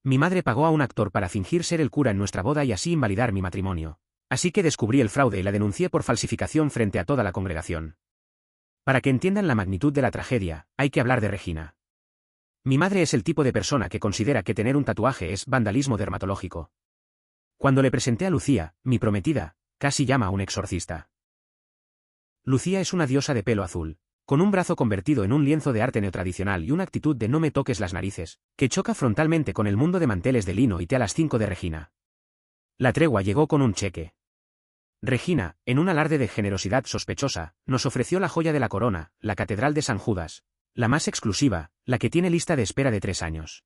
Mi madre pagó a un actor para fingir ser el cura en nuestra boda y así invalidar mi matrimonio. Así que descubrí el fraude y la denuncié por falsificación frente a toda la congregación. Para que entiendan la magnitud de la tragedia, hay que hablar de Regina. Mi madre es el tipo de persona que considera que tener un tatuaje es vandalismo dermatológico. Cuando le presenté a Lucía, mi prometida, casi llama a un exorcista. Lucía es una diosa de pelo azul, con un brazo convertido en un lienzo de arte neotradicional y una actitud de no me toques las narices, que choca frontalmente con el mundo de manteles de lino y té a las 5 de Regina. La tregua llegó con un cheque. Regina, en un alarde de generosidad sospechosa, nos ofreció la joya de la corona, la Catedral de San Judas, la más exclusiva, la que tiene lista de espera de 3 años.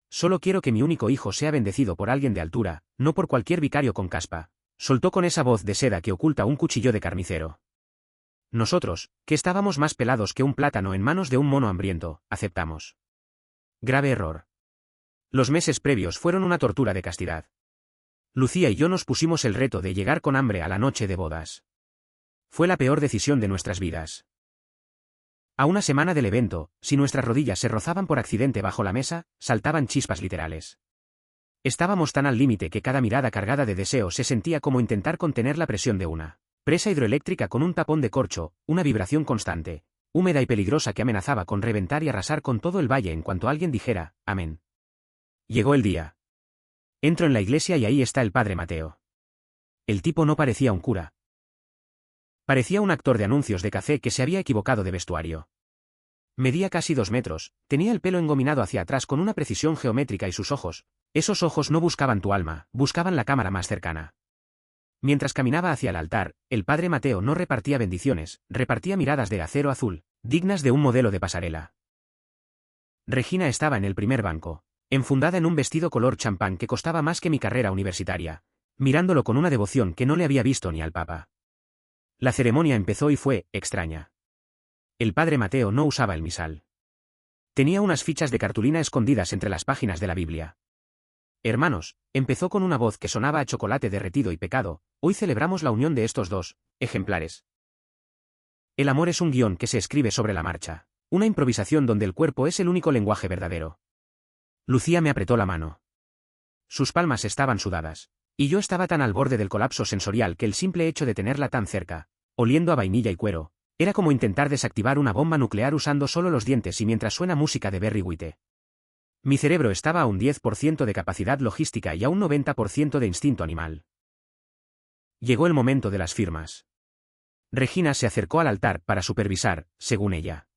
Solo quiero que mi único hijo sea bendecido por alguien de altura, no por cualquier vicario con caspa, soltó con esa voz de seda que oculta un cuchillo de carnicero. Nosotros, que estábamos más pelados que un plátano en manos de un mono hambriento, aceptamos. Grave error. Los meses previos fueron una tortura de castidad. Lucía y yo nos pusimos el reto de llegar con hambre a la noche de bodas. Fue la peor decisión de nuestras vidas. A una semana del evento, si nuestras rodillas se rozaban por accidente bajo la mesa, saltaban chispas literales. Estábamos tan al límite que cada mirada cargada de deseo se sentía como intentar contener la presión de una presa hidroeléctrica con un tapón de corcho, una vibración constante, húmeda y peligrosa que amenazaba con reventar y arrasar con todo el valle en cuanto alguien dijera, amén. Llegó el día. Entro en la iglesia y ahí está el padre Mateo. El tipo no parecía un cura. Parecía un actor de anuncios de café que se había equivocado de vestuario. Medía casi 2 metros, tenía el pelo engominado hacia atrás con una precisión geométrica y sus ojos, esos ojos no buscaban tu alma, buscaban la cámara más cercana. Mientras caminaba hacia el altar, el padre Mateo no repartía bendiciones, repartía miradas de acero azul, dignas de un modelo de pasarela. Regina estaba en el primer banco, enfundada en un vestido color champán que costaba más que mi carrera universitaria, mirándolo con una devoción que no le había visto ni al Papa. La ceremonia empezó y fue extraña. El padre Mateo no usaba el misal. Tenía unas fichas de cartulina escondidas entre las páginas de la Biblia. Hermanos, empezó con una voz que sonaba a chocolate derretido y pecado, hoy celebramos la unión de estos dos ejemplares. El amor es un guión que se escribe sobre la marcha, una improvisación donde el cuerpo es el único lenguaje verdadero. Lucía me apretó la mano. Sus palmas estaban sudadas, y yo estaba tan al borde del colapso sensorial que el simple hecho de tenerla tan cerca, oliendo a vainilla y cuero, era como intentar desactivar una bomba nuclear usando solo los dientes y mientras suena música de Barry White. Mi cerebro estaba a un 10% de capacidad logística y a un 90% de instinto animal. Llegó el momento de las firmas. Regina se acercó al altar para supervisar, según ella.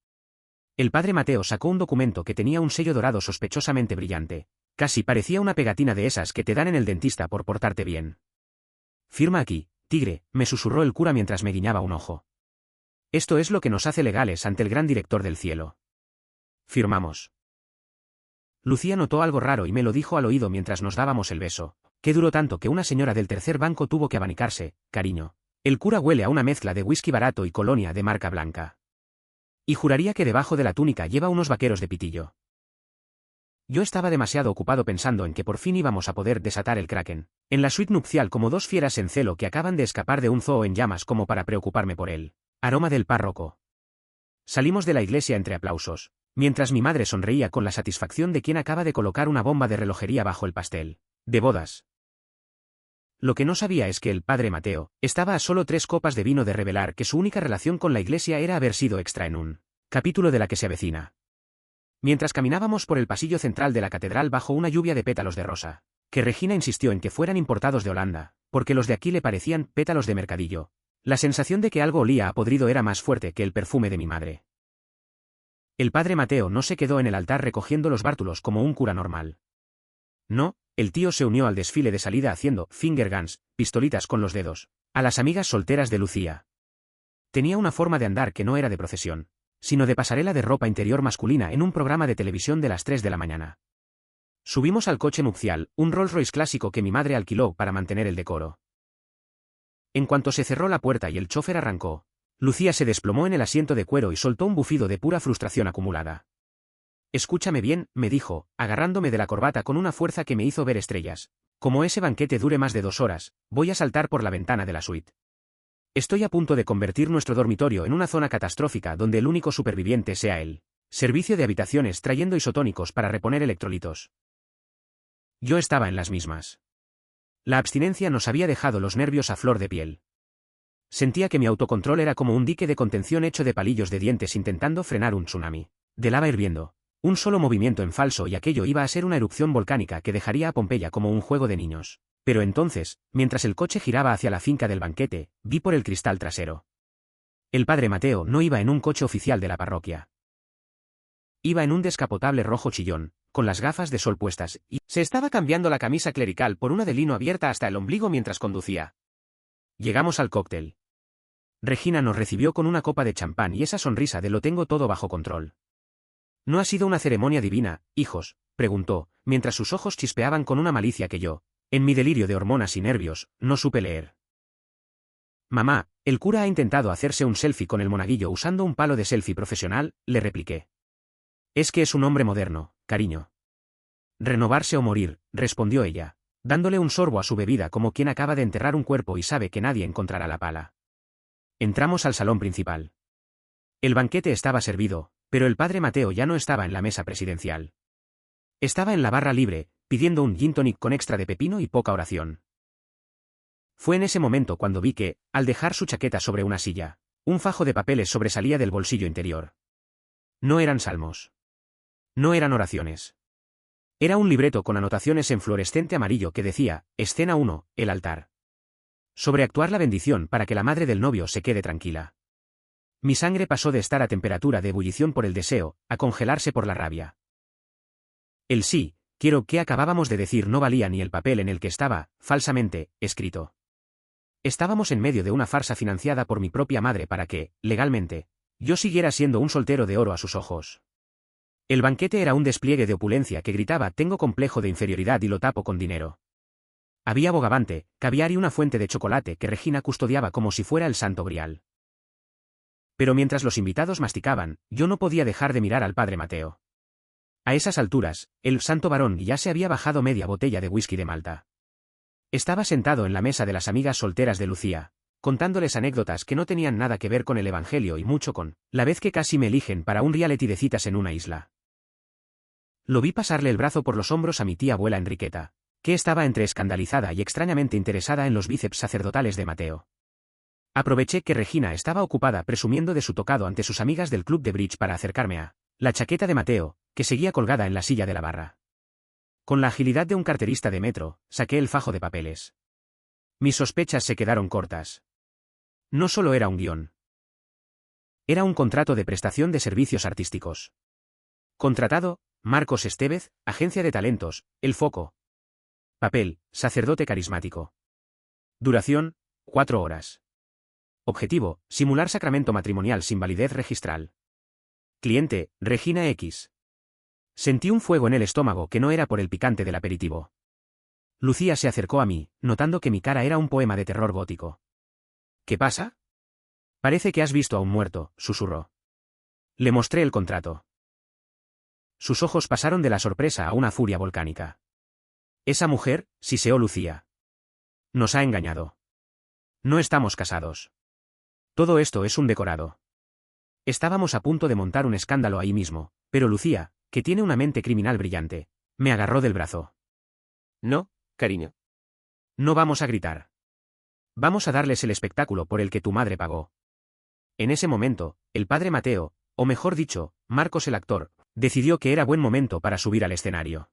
El padre Mateo sacó un documento que tenía un sello dorado sospechosamente brillante. Casi parecía una pegatina de esas que te dan en el dentista por portarte bien. Firma aquí, tigre, me susurró el cura mientras me guiñaba un ojo. Esto es lo que nos hace legales ante el gran director del cielo. Firmamos. Lucía notó algo raro y me lo dijo al oído mientras nos dábamos el beso, que duró tanto que una señora del tercer banco tuvo que abanicarse, cariño. El cura huele a una mezcla de whisky barato y colonia de marca blanca. Y juraría que debajo de la túnica lleva unos vaqueros de pitillo. Yo estaba demasiado ocupado pensando en que por fin íbamos a poder desatar el kraken, en la suite nupcial como dos fieras en celo que acaban de escapar de un zoo en llamas como para preocuparme por él. Aroma del párroco. Salimos de la iglesia entre aplausos, mientras mi madre sonreía con la satisfacción de quien acaba de colocar una bomba de relojería bajo el pastel de bodas. Lo que no sabía es que el padre Mateo estaba a solo 3 copas de vino de revelar que su única relación con la iglesia era haber sido extra en un capítulo de La que se avecina. Mientras caminábamos por el pasillo central de la catedral bajo una lluvia de pétalos de rosa, que Regina insistió en que fueran importados de Holanda, porque los de aquí le parecían pétalos de mercadillo, la sensación de que algo olía a podrido era más fuerte que el perfume de mi madre. El padre Mateo no se quedó en el altar recogiendo los bártulos como un cura normal. No, el tío se unió al desfile de salida haciendo finger guns, pistolitas con los dedos, a las amigas solteras de Lucía. Tenía una forma de andar que no era de procesión, sino de pasarela de ropa interior masculina en un programa de televisión de las 3 de la mañana. Subimos al coche nupcial, un Rolls Royce clásico que mi madre alquiló para mantener el decoro. En cuanto se cerró la puerta y el chofer arrancó, Lucía se desplomó en el asiento de cuero y soltó un bufido de pura frustración acumulada. Escúchame bien, me dijo, agarrándome de la corbata con una fuerza que me hizo ver estrellas. Como ese banquete dure más de 2 horas, voy a saltar por la ventana de la suite. Estoy a punto de convertir nuestro dormitorio en una zona catastrófica donde el único superviviente sea él. Servicio de habitaciones trayendo isotónicos para reponer electrolitos. Yo estaba en las mismas. La abstinencia nos había dejado los nervios a flor de piel. Sentía que mi autocontrol era como un dique de contención hecho de palillos de dientes intentando frenar un tsunami de lava hirviendo. Un solo movimiento en falso y aquello iba a ser una erupción volcánica que dejaría a Pompeya como un juego de niños. Pero entonces, mientras el coche giraba hacia la finca del banquete, vi por el cristal trasero. El padre Mateo no iba en un coche oficial de la parroquia. Iba en un descapotable rojo chillón, con las gafas de sol puestas, y se estaba cambiando la camisa clerical por una de lino abierta hasta el ombligo mientras conducía. Llegamos al cóctel. Regina nos recibió con una copa de champán y esa sonrisa de lo tengo todo bajo control. ¿No ha sido una ceremonia divina, hijos?, preguntó, mientras sus ojos chispeaban con una malicia que yo, en mi delirio de hormonas y nervios, no supe leer. Mamá, el cura ha intentado hacerse un selfie con el monaguillo usando un palo de selfie profesional, le repliqué. Es que es un hombre moderno, cariño. Renovarse o morir, respondió ella, dándole un sorbo a su bebida como quien acaba de enterrar un cuerpo y sabe que nadie encontrará la pala. Entramos al salón principal. El banquete estaba servido, pero el padre Mateo ya no estaba en la mesa presidencial. Estaba en la barra libre, pidiendo un gin tonic con extra de pepino y poca oración. Fue en ese momento cuando vi que, al dejar su chaqueta sobre una silla, un fajo de papeles sobresalía del bolsillo interior. No eran salmos. No eran oraciones. Era un libreto con anotaciones en fluorescente amarillo que decía, Escena 1, el altar. Sobreactuar la bendición para que la madre del novio se quede tranquila. Mi sangre pasó de estar a temperatura de ebullición por el deseo, a congelarse por la rabia. El sí, quiero que acabábamos de decir no valía ni el papel en el que estaba, falsamente, escrito. Estábamos en medio de una farsa financiada por mi propia madre para que, legalmente, yo siguiera siendo un soltero de oro a sus ojos. El banquete era un despliegue de opulencia que gritaba tengo complejo de inferioridad y lo tapo con dinero. Había bogavante, caviar y una fuente de chocolate que Regina custodiaba como si fuera el santo grial. Pero mientras los invitados masticaban, yo no podía dejar de mirar al padre Mateo. A esas alturas, el santo varón ya se había bajado media botella de whisky de Malta. Estaba sentado en la mesa de las amigas solteras de Lucía, contándoles anécdotas que no tenían nada que ver con el evangelio y mucho con la vez que casi me eligen para un reality de citas en una isla. Lo vi pasarle el brazo por los hombros a mi tía abuela Enriqueta, que estaba entre escandalizada y extrañamente interesada en los bíceps sacerdotales de Mateo. Aproveché que Regina estaba ocupada presumiendo de su tocado ante sus amigas del club de bridge para acercarme a la chaqueta de Mateo, que seguía colgada en la silla de la barra. Con la agilidad de un carterista de metro, saqué el fajo de papeles. Mis sospechas se quedaron cortas. No solo era un guión. Era un contrato de prestación de servicios artísticos. Contratado, Marcos Estevez, Agencia de Talentos, El Foco. Papel, sacerdote carismático. Duración, 4 horas. Objetivo, simular sacramento matrimonial sin validez registral. Cliente, Regina X. Sentí un fuego en el estómago que no era por el picante del aperitivo. Lucía se acercó a mí, notando que mi cara era un poema de terror gótico. ¿Qué pasa? Parece que has visto a un muerto, susurró. Le mostré el contrato. Sus ojos pasaron de la sorpresa a una furia volcánica. Esa mujer, siseó Lucía. Nos ha engañado. No estamos casados. Todo esto es un decorado. Estábamos a punto de montar un escándalo ahí mismo, pero Lucía, que tiene una mente criminal brillante, me agarró del brazo. No, cariño. No vamos a gritar. Vamos a darles el espectáculo por el que tu madre pagó. En ese momento, el padre Mateo, o mejor dicho, Marcos el actor, decidió que era buen momento para subir al escenario.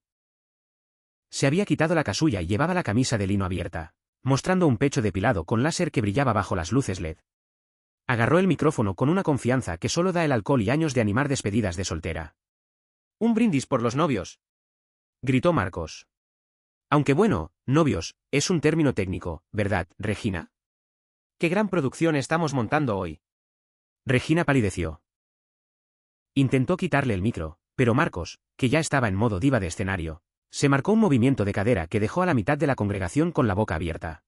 Se había quitado la casulla y llevaba la camisa de lino abierta, mostrando un pecho depilado con láser que brillaba bajo las luces LED. Agarró el micrófono con una confianza que solo da el alcohol y años de animar despedidas de soltera. «Un brindis por los novios», gritó Marcos. Aunque bueno, novios, es un término técnico, ¿verdad, Regina? ¡Qué gran producción estamos montando hoy! Regina palideció. Intentó quitarle el micro, pero Marcos, que ya estaba en modo diva de escenario, se marcó un movimiento de cadera que dejó a la mitad de la congregación con la boca abierta.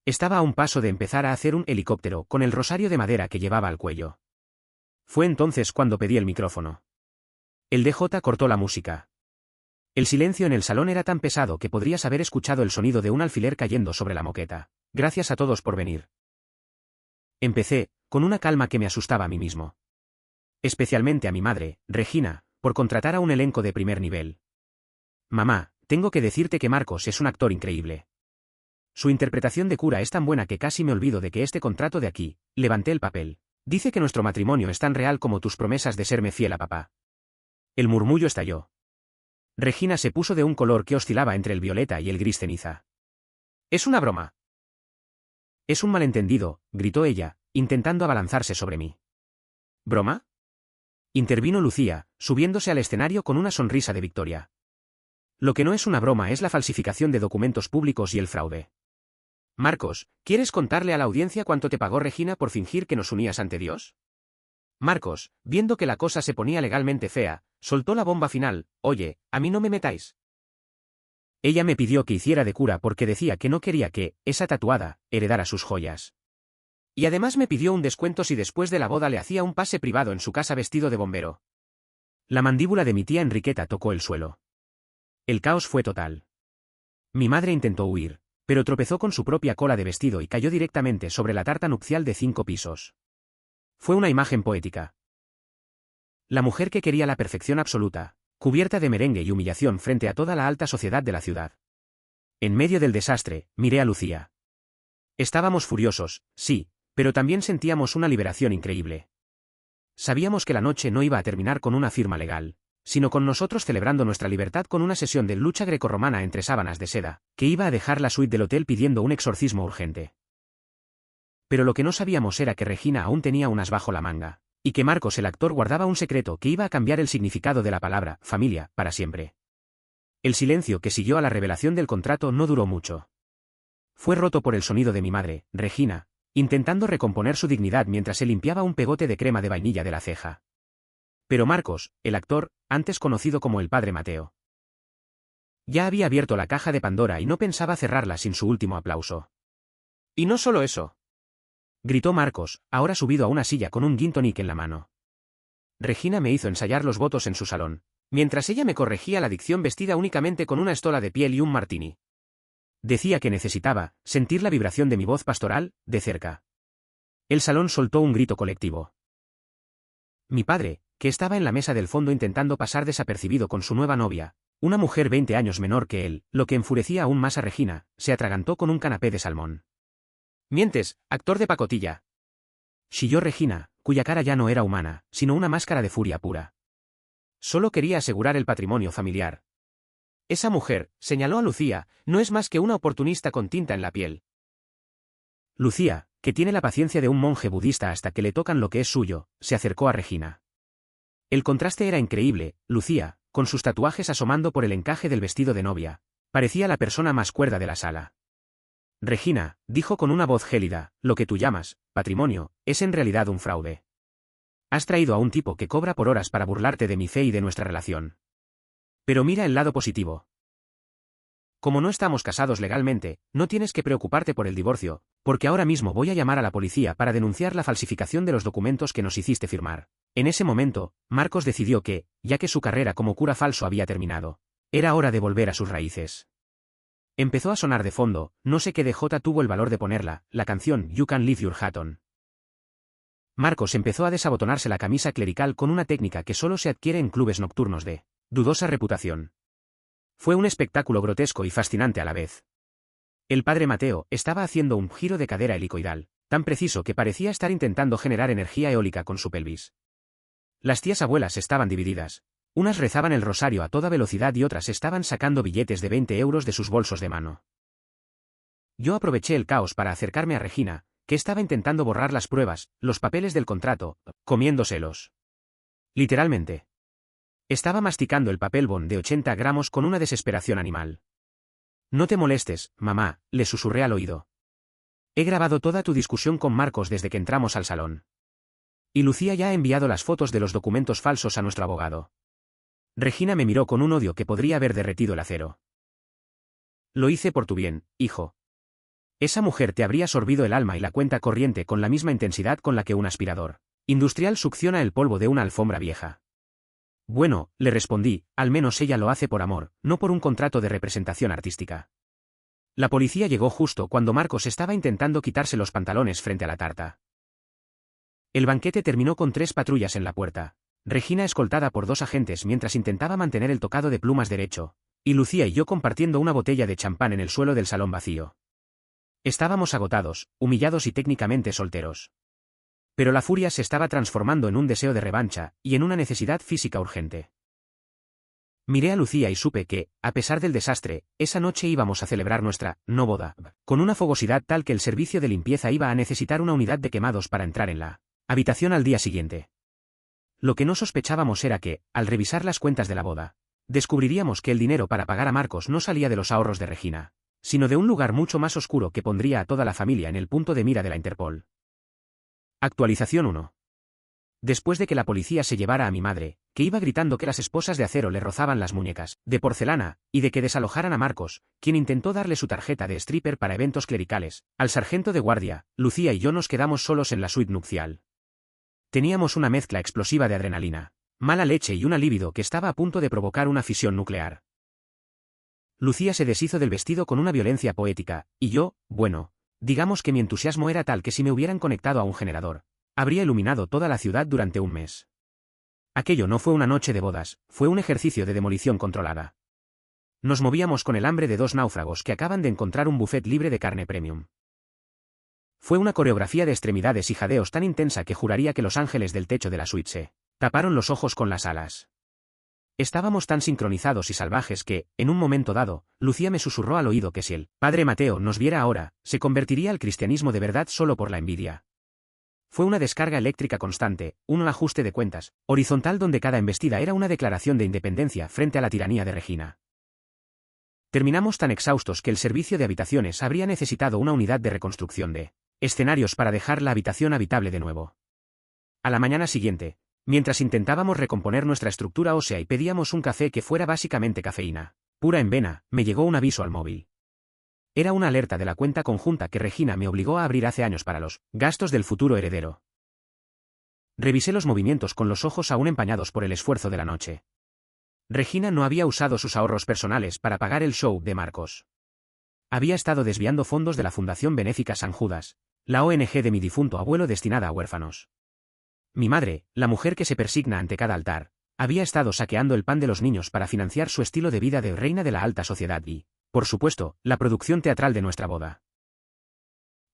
Estaba a un paso de empezar a hacer un helicóptero con el rosario de madera que llevaba al cuello. Fue entonces cuando pedí el micrófono. El DJ cortó la música. El silencio en el salón era tan pesado que podrías haber escuchado el sonido de un alfiler cayendo sobre la moqueta. Gracias a todos por venir. Empecé, con una calma que me asustaba a mí mismo. Especialmente a mi madre, Regina, por contratar a un elenco de primer nivel. Mamá, Tengo que decirte que Marcos es un actor increíble. Su interpretación de cura es tan buena que casi me olvido de que este contrato de aquí, levanté el papel. Dice que nuestro matrimonio es tan real como tus promesas de serme fiel a papá. El murmullo estalló. Regina se puso de un color que oscilaba entre el violeta y el gris ceniza. «Es una broma». «Es un malentendido», gritó ella, intentando abalanzarse sobre mí. «¿Broma?», intervino Lucía, subiéndose al escenario con una sonrisa de victoria. «Lo que no es una broma es la falsificación de documentos públicos y el fraude. Marcos, ¿quieres contarle a la audiencia cuánto te pagó Regina por fingir que nos unías ante Dios?» Marcos, viendo que la cosa se ponía legalmente fea, soltó la bomba final: «Oye, a mí no me metáis». Ella me pidió que hiciera de cura porque decía que no quería que, esa tatuada, heredara sus joyas. Y además me pidió un descuento si después de la boda le hacía un pase privado en su casa vestido de bombero. La mandíbula de mi tía Enriqueta tocó el suelo. El caos fue total. Mi madre intentó huir, pero tropezó con su propia cola de vestido y cayó directamente sobre la tarta nupcial de 5 pisos. Fue una imagen poética. La mujer que quería la perfección absoluta, cubierta de merengue y humillación frente a toda la alta sociedad de la ciudad. En medio del desastre, miré a Lucía. Estábamos furiosos, sí, pero también sentíamos una liberación increíble. Sabíamos que la noche no iba a terminar con una firma legal, sino con nosotros celebrando nuestra libertad con una sesión de lucha grecorromana entre sábanas de seda, que iba a dejar la suite del hotel pidiendo un exorcismo urgente. Pero lo que no sabíamos era que Regina aún tenía unas bajo la manga, y que Marcos el actor guardaba un secreto que iba a cambiar el significado de la palabra familia para siempre. El silencio que siguió a la revelación del contrato no duró mucho. Fue roto por el sonido de mi madre, Regina, intentando recomponer su dignidad mientras se limpiaba un pegote de crema de vainilla de la ceja. Pero Marcos, el actor, antes conocido como el padre Mateo, ya había abierto la caja de Pandora y no pensaba cerrarla sin su último aplauso. «Y no solo eso», gritó Marcos, ahora subido a una silla con un gin tonic en la mano. Regina me hizo ensayar los votos en su salón, mientras ella me corregía la dicción vestida únicamente con una estola de piel y un martini. Decía que necesitaba sentir la vibración de mi voz pastoral, de cerca. El salón soltó un grito colectivo. Mi padre, que estaba en la mesa del fondo intentando pasar desapercibido con su nueva novia, una mujer 20 años menor que él, lo que enfurecía aún más a Regina, se atragantó con un canapé de salmón. «Mientes, actor de pacotilla», chilló Regina, cuya cara ya no era humana, sino una máscara de furia pura. Solo quería asegurar el patrimonio familiar. «Esa mujer», señaló a Lucía, «no es más que una oportunista con tinta en la piel». Lucía, que tiene la paciencia de un monje budista hasta que le tocan lo que es suyo, se acercó a Regina. El contraste era increíble. Lucía, con sus tatuajes asomando por el encaje del vestido de novia, parecía la persona más cuerda de la sala. «Regina», dijo con una voz gélida, «lo que tú llamas patrimonio es en realidad un fraude. Has traído a un tipo que cobra por horas para burlarte de mi fe y de nuestra relación. Pero mira el lado positivo. Como no estamos casados legalmente, no tienes que preocuparte por el divorcio, porque ahora mismo voy a llamar a la policía para denunciar la falsificación de los documentos que nos hiciste firmar». En ese momento, Marcos decidió que, ya que su carrera como cura falso había terminado, era hora de volver a sus raíces. Empezó a sonar de fondo, no sé qué DJ tuvo el valor de ponerla, la canción You Can Leave Your Hat On. Marcos empezó a desabotonarse la camisa clerical con una técnica que solo se adquiere en clubes nocturnos de dudosa reputación. Fue un espectáculo grotesco y fascinante a la vez. El padre Mateo estaba haciendo un giro de cadera helicoidal, tan preciso que parecía estar intentando generar energía eólica con su pelvis. Las tías abuelas estaban divididas. Unas rezaban el rosario a toda velocidad y otras estaban sacando billetes de 20 euros de sus bolsos de mano. Yo aproveché el caos para acercarme a Regina, que estaba intentando borrar las pruebas, los papeles del contrato, comiéndoselos. Literalmente. Estaba masticando el papel bond de 80 gramos con una desesperación animal. «No te molestes, mamá», le susurré al oído. «He grabado toda tu discusión con Marcos desde que entramos al salón. Y Lucía ya ha enviado las fotos de los documentos falsos a nuestro abogado». Regina me miró con un odio que podría haber derretido el acero. «Lo hice por tu bien, hijo. Esa mujer te habría sorbido el alma y la cuenta corriente con la misma intensidad con la que un aspirador industrial succiona el polvo de una alfombra vieja». «Bueno», le respondí, «al menos ella lo hace por amor, no por un contrato de representación artística». La policía llegó justo cuando Marcos estaba intentando quitarse los pantalones frente a la tarta. El banquete terminó con 3 patrullas en la puerta. Regina escoltada por 2 agentes mientras intentaba mantener el tocado de plumas derecho, Y Lucía y yo compartiendo una botella de champán en el suelo del salón vacío. Estábamos agotados, humillados y técnicamente solteros. Pero la furia se estaba transformando en un deseo de revancha, y en una necesidad física urgente. Miré a Lucía y supe que, a pesar del desastre, esa noche íbamos a celebrar nuestra no boda, con una fogosidad tal que el servicio de limpieza iba a necesitar una unidad de quemados para entrar en la habitación al día siguiente. Lo que no sospechábamos era que, al revisar las cuentas de la boda, descubriríamos que el dinero para pagar a Marcos no salía de los ahorros de Regina, sino de un lugar mucho más oscuro que pondría a toda la familia en el punto de mira de la Interpol. Actualización 1. Después de que la policía se llevara a mi madre, que iba gritando que las esposas de acero le rozaban las muñecas, de porcelana, y de que desalojaran a Marcos, quien intentó darle su tarjeta de stripper para eventos clericales, al sargento de guardia, Lucía y yo nos quedamos solos en la suite nupcial. Teníamos una mezcla explosiva de adrenalina, mala leche y una libido que estaba a punto de provocar una fisión nuclear. Lucía se deshizo del vestido con una violencia poética, y yo, bueno, digamos que mi entusiasmo era tal que si me hubieran conectado a un generador, habría iluminado toda la ciudad durante un mes. Aquello no fue una noche de bodas, fue un ejercicio de demolición controlada. Nos movíamos con el hambre de dos náufragos que acaban de encontrar un buffet libre de carne premium. Fue una coreografía de extremidades y jadeos tan intensa que juraría que los ángeles del techo de la suite se taparon los ojos con las alas. Estábamos tan sincronizados y salvajes que, en un momento dado, Lucía me susurró al oído que si el padre Mateo nos viera ahora, se convertiría al cristianismo de verdad solo por la envidia. Fue una descarga eléctrica constante, un ajuste de cuentas, horizontal donde cada embestida era una declaración de independencia frente a la tiranía de Regina. Terminamos tan exhaustos que el servicio de habitaciones habría necesitado una unidad de reconstrucción de escenarios para dejar la habitación habitable de nuevo. A la mañana siguiente, mientras intentábamos recomponer nuestra estructura ósea y pedíamos un café que fuera básicamente cafeína pura en vena, me llegó un aviso al móvil. Era una alerta de la cuenta conjunta que Regina me obligó a abrir hace años para los gastos del futuro heredero. Revisé los movimientos con los ojos aún empañados por el esfuerzo de la noche. Regina no había usado sus ahorros personales para pagar el show de Marcos. Había estado desviando fondos de la Fundación Benéfica San Judas, la ONG de mi difunto abuelo destinada a huérfanos. Mi madre, la mujer que se persigna ante cada altar, había estado saqueando el pan de los niños para financiar su estilo de vida de reina de la alta sociedad y, por supuesto, la producción teatral de nuestra boda.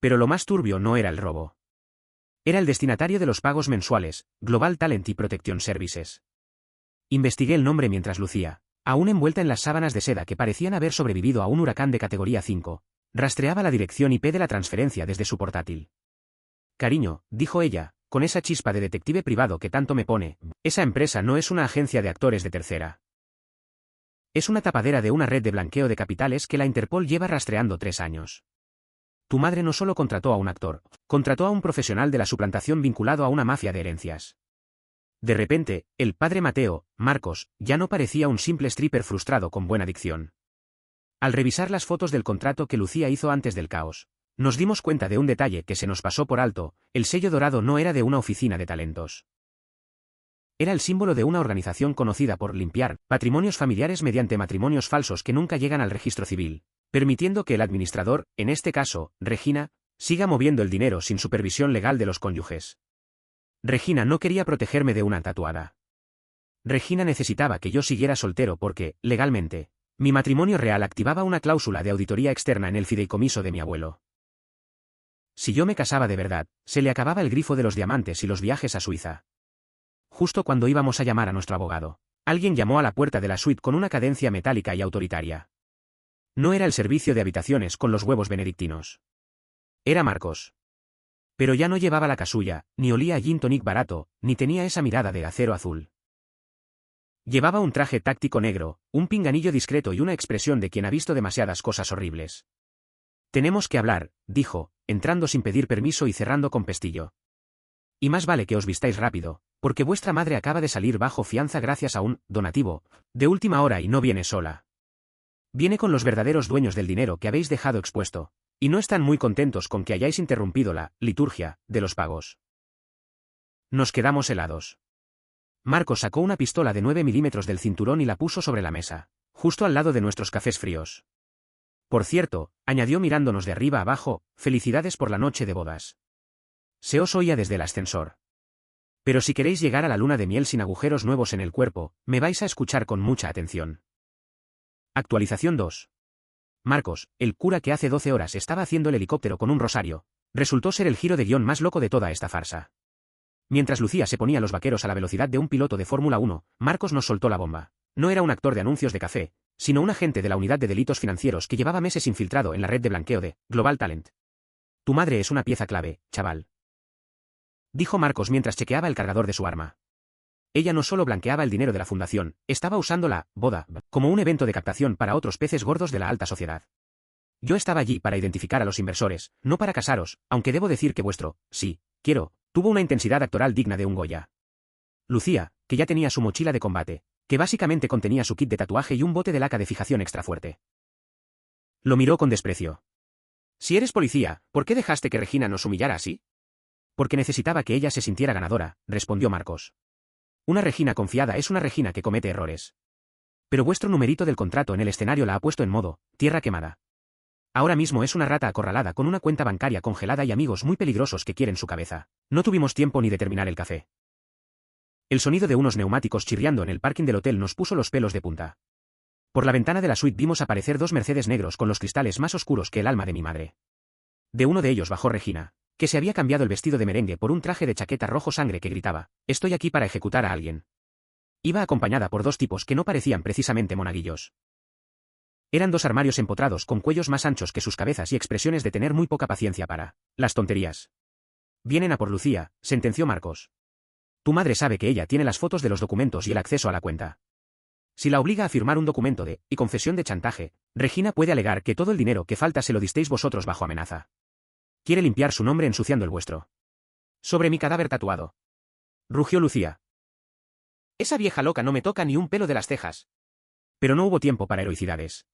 Pero lo más turbio no era el robo. Era el destinatario de los pagos mensuales, Global Talent y Protection Services. Investigué el nombre mientras Lucía, aún envuelta en las sábanas de seda que parecían haber sobrevivido a un huracán de categoría 5, rastreaba la dirección IP de la transferencia desde su portátil. Cariño, dijo ella, con esa chispa de detective privado que tanto me pone, esa empresa no es una agencia de actores de tercera. Es una tapadera de una red de blanqueo de capitales que la Interpol lleva rastreando 3 años. Tu madre no solo contrató a un actor, contrató a un profesional de la suplantación vinculado a una mafia de herencias. De repente, el padre Mateo, Marcos, ya no parecía un simple stripper frustrado con buena dicción. Al revisar las fotos del contrato que Lucía hizo antes del caos, nos dimos cuenta de un detalle que se nos pasó por alto: el sello dorado no era de una oficina de talentos. Era el símbolo de una organización conocida por limpiar patrimonios familiares mediante matrimonios falsos que nunca llegan al registro civil, permitiendo que el administrador, en este caso, Regina, siga moviendo el dinero sin supervisión legal de los cónyuges. Regina no quería protegerme de una tatuada. Regina necesitaba que yo siguiera soltero porque, legalmente, mi matrimonio real activaba una cláusula de auditoría externa en el fideicomiso de mi abuelo. Si yo me casaba de verdad, se le acababa el grifo de los diamantes y los viajes a Suiza. Justo cuando íbamos a llamar a nuestro abogado, alguien llamó a la puerta de la suite con una cadencia metálica y autoritaria. No era el servicio de habitaciones con los huevos benedictinos. Era Marcos. Pero ya no llevaba la casulla, ni olía a gin tonic barato, ni tenía esa mirada de acero azul. Llevaba un traje táctico negro, un pinganillo discreto y una expresión de quien ha visto demasiadas cosas horribles. Tenemos que hablar, dijo, entrando sin pedir permiso y cerrando con pestillo. Y más vale que os vistáis rápido, porque vuestra madre acaba de salir bajo fianza gracias a un donativo de última hora y no viene sola. Viene con los verdaderos dueños del dinero que habéis dejado expuesto, y no están muy contentos con que hayáis interrumpido la liturgia de los pagos. Nos quedamos helados. Marcos sacó una pistola de 9 milímetros del cinturón y la puso sobre la mesa, justo al lado de nuestros cafés fríos. Por cierto, añadió mirándonos de arriba abajo, felicidades por la noche de bodas. Se os oía desde el ascensor. Pero si queréis llegar a la luna de miel sin agujeros nuevos en el cuerpo, me vais a escuchar con mucha atención. Actualización 2. Marcos, el cura que hace 12 horas estaba haciendo el helicóptero con un rosario, resultó ser el giro de guión más loco de toda esta farsa. Mientras Lucía se ponía los vaqueros a la velocidad de un piloto de Fórmula 1, Marcos nos soltó la bomba. No era un actor de anuncios de café, sino un agente de la unidad de delitos financieros que llevaba meses infiltrado en la red de blanqueo de Global Talent. Tu madre es una pieza clave, chaval, dijo Marcos mientras chequeaba el cargador de su arma. Ella no solo blanqueaba el dinero de la fundación, estaba usando la boda como un evento de captación para otros peces gordos de la alta sociedad. Yo estaba allí para identificar a los inversores, no para casaros, aunque debo decir que vuestro, sí, quiero, tuvo una intensidad actoral digna de un Goya. Lucía, que ya tenía su mochila de combate, que básicamente contenía su kit de tatuaje y un bote de laca de fijación extra fuerte. Lo miró con desprecio. Si eres policía, ¿por qué dejaste que Regina nos humillara así? Porque necesitaba que ella se sintiera ganadora, respondió Marcos. Una Regina confiada es una Regina que comete errores. Pero vuestro numerito del contrato en el escenario la ha puesto en modo tierra quemada. Ahora mismo es una rata acorralada con una cuenta bancaria congelada y amigos muy peligrosos que quieren su cabeza. No tuvimos tiempo ni de terminar el café. El sonido de unos neumáticos chirriando en el parking del hotel nos puso los pelos de punta. Por la ventana de la suite vimos aparecer dos Mercedes negros con los cristales más oscuros que el alma de mi madre. De uno de ellos bajó Regina, que se había cambiado el vestido de merengue por un traje de chaqueta rojo sangre que gritaba, «Estoy aquí para ejecutar a alguien». Iba acompañada por dos tipos que no parecían precisamente monaguillos. Eran dos armarios empotrados con cuellos más anchos que sus cabezas y expresiones de tener muy poca paciencia para las tonterías. «Vienen a por Lucía», sentenció Marcos. «Tu madre sabe que ella tiene las fotos de los documentos y el acceso a la cuenta. Si la obliga a firmar un documento y confesión de chantaje, Regina puede alegar que todo el dinero que falta se lo disteis vosotros bajo amenaza. Quiere limpiar su nombre ensuciando el vuestro. Sobre mi cadáver tatuado», rugió Lucía. «Esa vieja loca no me toca ni un pelo de las cejas». Pero no hubo tiempo para heroicidades.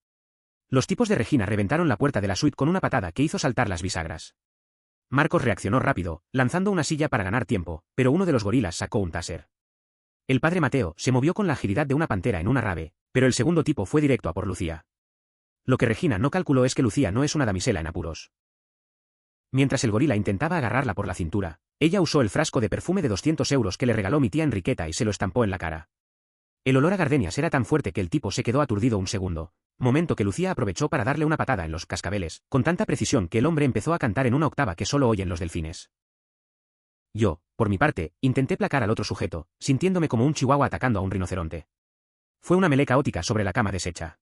Los tipos de Regina reventaron la puerta de la suite con una patada que hizo saltar las bisagras. Marcos reaccionó rápido, lanzando una silla para ganar tiempo, pero uno de los gorilas sacó un taser. El padre Mateo se movió con la agilidad de una pantera en una rave, pero el segundo tipo fue directo a por Lucía. Lo que Regina no calculó es que Lucía no es una damisela en apuros. Mientras el gorila intentaba agarrarla por la cintura, ella usó el frasco de perfume de 200 euros que le regaló mi tía Enriqueta y se lo estampó en la cara. El olor a gardenias era tan fuerte que el tipo se quedó aturdido un segundo, momento que Lucía aprovechó para darle una patada en los cascabeles, con tanta precisión que el hombre empezó a cantar en una octava que solo oyen los delfines. Yo, por mi parte, intenté placar al otro sujeto, sintiéndome como un chihuahua atacando a un rinoceronte. Fue una melee caótica sobre la cama deshecha.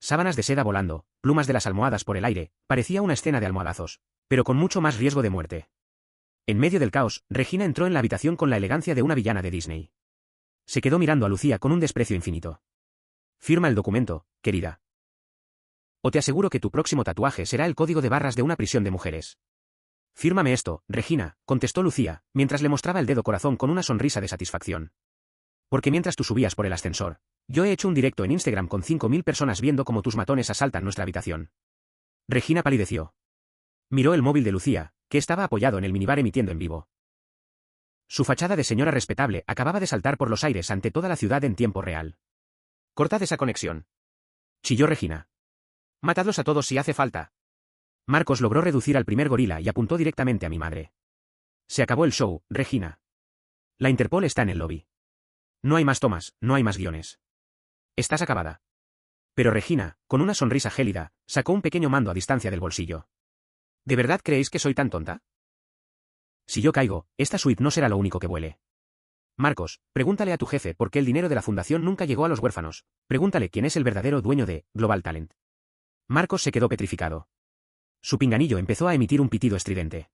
Sábanas de seda volando, plumas de las almohadas por el aire, parecía una escena de almohadazos, pero con mucho más riesgo de muerte. En medio del caos, Regina entró en la habitación con la elegancia de una villana de Disney. Se quedó mirando a Lucía con un desprecio infinito. «Firma el documento, querida. O te aseguro que tu próximo tatuaje será el código de barras de una prisión de mujeres». «Fírmame esto, Regina», contestó Lucía, mientras le mostraba el dedo corazón con una sonrisa de satisfacción. «Porque mientras tú subías por el ascensor, yo he hecho un directo en Instagram con 5000 personas viendo cómo tus matones asaltan nuestra habitación». Regina palideció. Miró el móvil de Lucía, que estaba apoyado en el minibar emitiendo en vivo. Su fachada de señora respetable acababa de saltar por los aires ante toda la ciudad en tiempo real. «Cortad esa conexión», chilló Regina. «Matadlos a todos si hace falta». Marcos logró reducir al primer gorila y apuntó directamente a mi madre. «Se acabó el show, Regina. La Interpol está en el lobby. No hay más tomas, no hay más guiones. Estás acabada». Pero Regina, con una sonrisa gélida, sacó un pequeño mando a distancia del bolsillo. «¿De verdad creéis que soy tan tonta? Si yo caigo, esta suite no será lo único que vuele. Marcos, pregúntale a tu jefe por qué el dinero de la fundación nunca llegó a los huérfanos. Pregúntale quién es el verdadero dueño de Global Talent». Marcos se quedó petrificado. Su pinganillo empezó a emitir un pitido estridente.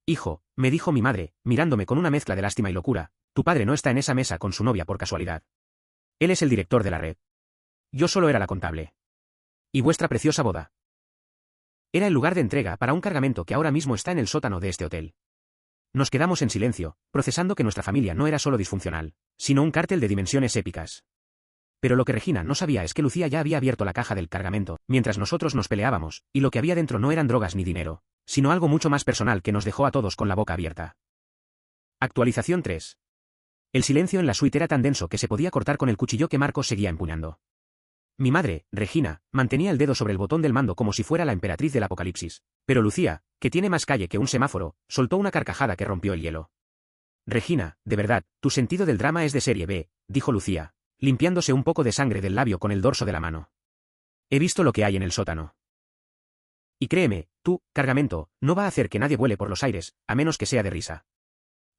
«Hijo», me dijo mi madre, mirándome con una mezcla de lástima y locura, «tu padre no está en esa mesa con su novia por casualidad. Él es el director de la red. Yo solo era la contable. ¿Y vuestra preciosa boda? Era el lugar de entrega para un cargamento que ahora mismo está en el sótano de este hotel». Nos quedamos en silencio, procesando que nuestra familia no era solo disfuncional, sino un cártel de dimensiones épicas. Pero lo que Regina no sabía es que Lucía ya había abierto la caja del cargamento, mientras nosotros nos peleábamos, y lo que había dentro no eran drogas ni dinero, sino algo mucho más personal que nos dejó a todos con la boca abierta. Actualización 3. El silencio en la suite era tan denso que se podía cortar con el cuchillo que Marcos seguía empuñando. Mi madre, Regina, mantenía el dedo sobre el botón del mando como si fuera la emperatriz del apocalipsis, pero Lucía, que tiene más calle que un semáforo, soltó una carcajada que rompió el hielo. «Regina, de verdad, tu sentido del drama es de serie B», dijo Lucía, limpiándose un poco de sangre del labio con el dorso de la mano. He visto lo que hay en el sótano. Y créeme, tú, Cargamento, no va a hacer que nadie vuele por los aires, a menos que sea de risa.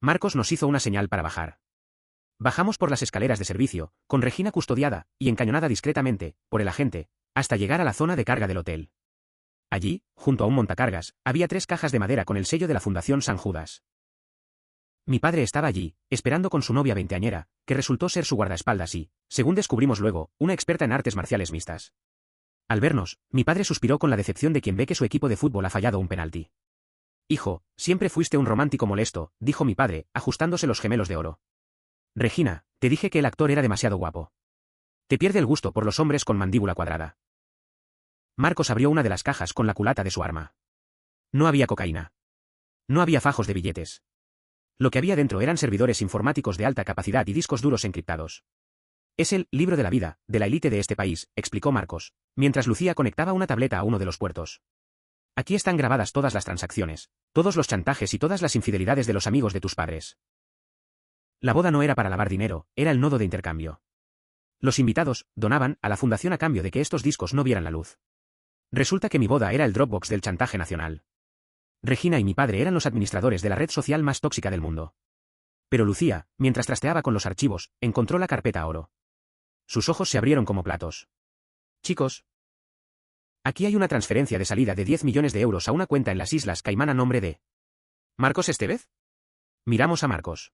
Marcos nos hizo una señal para bajar. Bajamos por las escaleras de servicio, con Regina custodiada y encañonada discretamente por el agente, hasta llegar a la zona de carga del hotel. Allí, junto a un montacargas, había 3 cajas de madera con el sello de la Fundación San Judas. Mi padre estaba allí, esperando con su novia veinteañera, que resultó ser su guardaespaldas y, según descubrimos luego, una experta en artes marciales mixtas. Al vernos, mi padre suspiró con la decepción de quien ve que su equipo de fútbol ha fallado un penalti. Hijo, siempre fuiste un romántico molesto, dijo mi padre, ajustándose los gemelos de oro. Regina, te dije que el actor era demasiado guapo. Te pierde el gusto por los hombres con mandíbula cuadrada. Marcos abrió una de las cajas con la culata de su arma. No había cocaína. No había fajos de billetes. Lo que había dentro eran servidores informáticos de alta capacidad y discos duros encriptados. Es el libro de la vida, de la élite de este país, explicó Marcos, mientras Lucía conectaba una tableta a uno de los puertos. Aquí están grabadas todas las transacciones, todos los chantajes y todas las infidelidades de los amigos de tus padres. La boda no era para lavar dinero, era el nodo de intercambio. Los invitados donaban a la fundación a cambio de que estos discos no vieran la luz. Resulta que mi boda era el Dropbox del chantaje nacional. Regina y mi padre eran los administradores de la red social más tóxica del mundo. Pero Lucía, mientras trasteaba con los archivos, encontró la carpeta oro. Sus ojos se abrieron como platos. Chicos, aquí hay una transferencia de salida de 10 millones de euros a una cuenta en las Islas Caimán a nombre de ¿Marcos Estevez? Miramos a Marcos.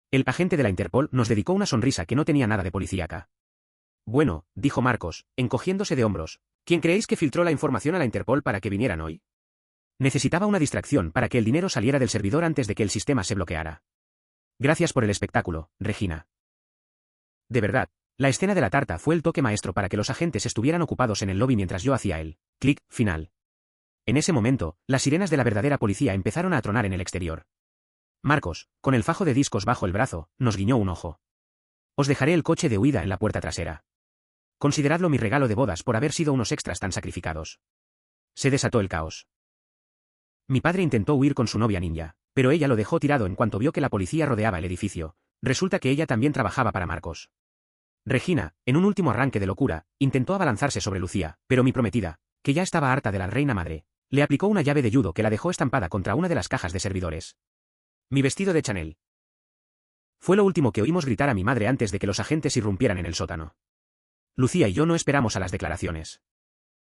El agente de la Interpol nos dedicó una sonrisa que no tenía nada de policíaca. Bueno, dijo Marcos, encogiéndose de hombros, ¿quién creéis que filtró la información a la Interpol para que vinieran hoy? Necesitaba una distracción para que el dinero saliera del servidor antes de que el sistema se bloqueara. Gracias por el espectáculo, Regina. De verdad, la escena de la tarta fue el toque maestro para que los agentes estuvieran ocupados en el lobby mientras yo hacía el clic final. En ese momento, las sirenas de la verdadera policía empezaron a tronar en el exterior. Marcos, con el fajo de discos bajo el brazo, nos guiñó un ojo. Os dejaré el coche de huida en la puerta trasera. Consideradlo mi regalo de bodas por haber sido unos extras tan sacrificados. Se desató el caos. Mi padre intentó huir con su novia ninja, pero ella lo dejó tirado en cuanto vio que la policía rodeaba el edificio. Resulta que ella también trabajaba para Marcos. Regina, en un último arranque de locura, intentó abalanzarse sobre Lucía, pero mi prometida, que ya estaba harta de la reina madre, le aplicó una llave de judo que la dejó estampada contra una de las cajas de servidores. Mi vestido de Chanel. Fue lo último que oímos gritar a mi madre antes de que los agentes irrumpieran en el sótano. Lucía y yo no esperamos a las declaraciones.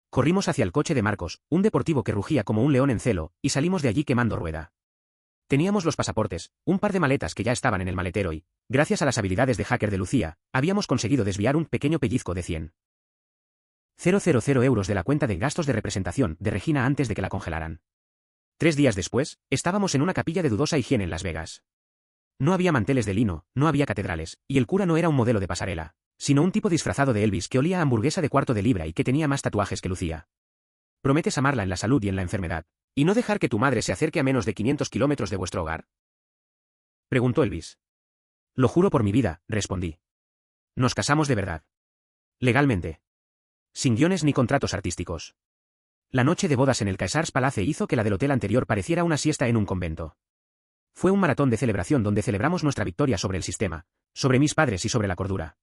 Corrimos hacia el coche de Marcos, un deportivo que rugía como un león en celo, y salimos de allí quemando rueda. Teníamos los pasaportes, un par de maletas que ya estaban en el maletero y, gracias a las habilidades de hacker de Lucía, habíamos conseguido desviar un pequeño pellizco de 100.000 euros de la cuenta de gastos de representación de Regina antes de que la congelaran. 3 días después, estábamos en una capilla de dudosa higiene en Las Vegas. No había manteles de lino, no había catedrales, y el cura no era un modelo de pasarela, sino un tipo disfrazado de Elvis que olía a hamburguesa de cuarto de libra y que tenía más tatuajes que Lucía. ¿Prometes amarla en la salud y en la enfermedad, y no dejar que tu madre se acerque a menos de 500 kilómetros de vuestro hogar? Preguntó Elvis. Lo juro por mi vida, respondí. Nos casamos de verdad. Legalmente. Sin guiones ni contratos artísticos. La noche de bodas en el Caesars Palace hizo que la del hotel anterior pareciera una siesta en un convento. Fue un maratón de celebración donde celebramos nuestra victoria sobre el sistema, sobre mis padres y sobre la cordura.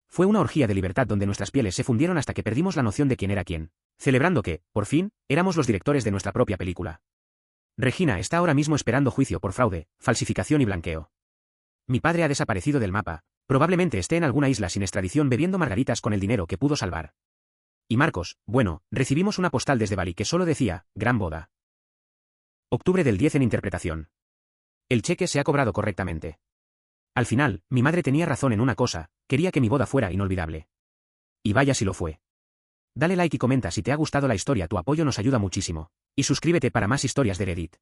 Fue una orgía de libertad donde nuestras pieles se fundieron hasta que perdimos la noción de quién era quién, celebrando que, por fin, éramos los directores de nuestra propia película. Regina está ahora mismo esperando juicio por fraude, falsificación y blanqueo. Mi padre ha desaparecido del mapa, probablemente esté en alguna isla sin extradición bebiendo margaritas con el dinero que pudo salvar. Y Marcos, bueno, recibimos una postal desde Bali que solo decía, gran boda. Octubre del 10 en interpretación. El cheque se ha cobrado correctamente. Al final, mi madre tenía razón en una cosa, quería que mi boda fuera inolvidable. Y vaya si lo fue. Dale like y comenta si te ha gustado la historia, tu apoyo nos ayuda muchísimo. Y suscríbete para más historias de Reddit.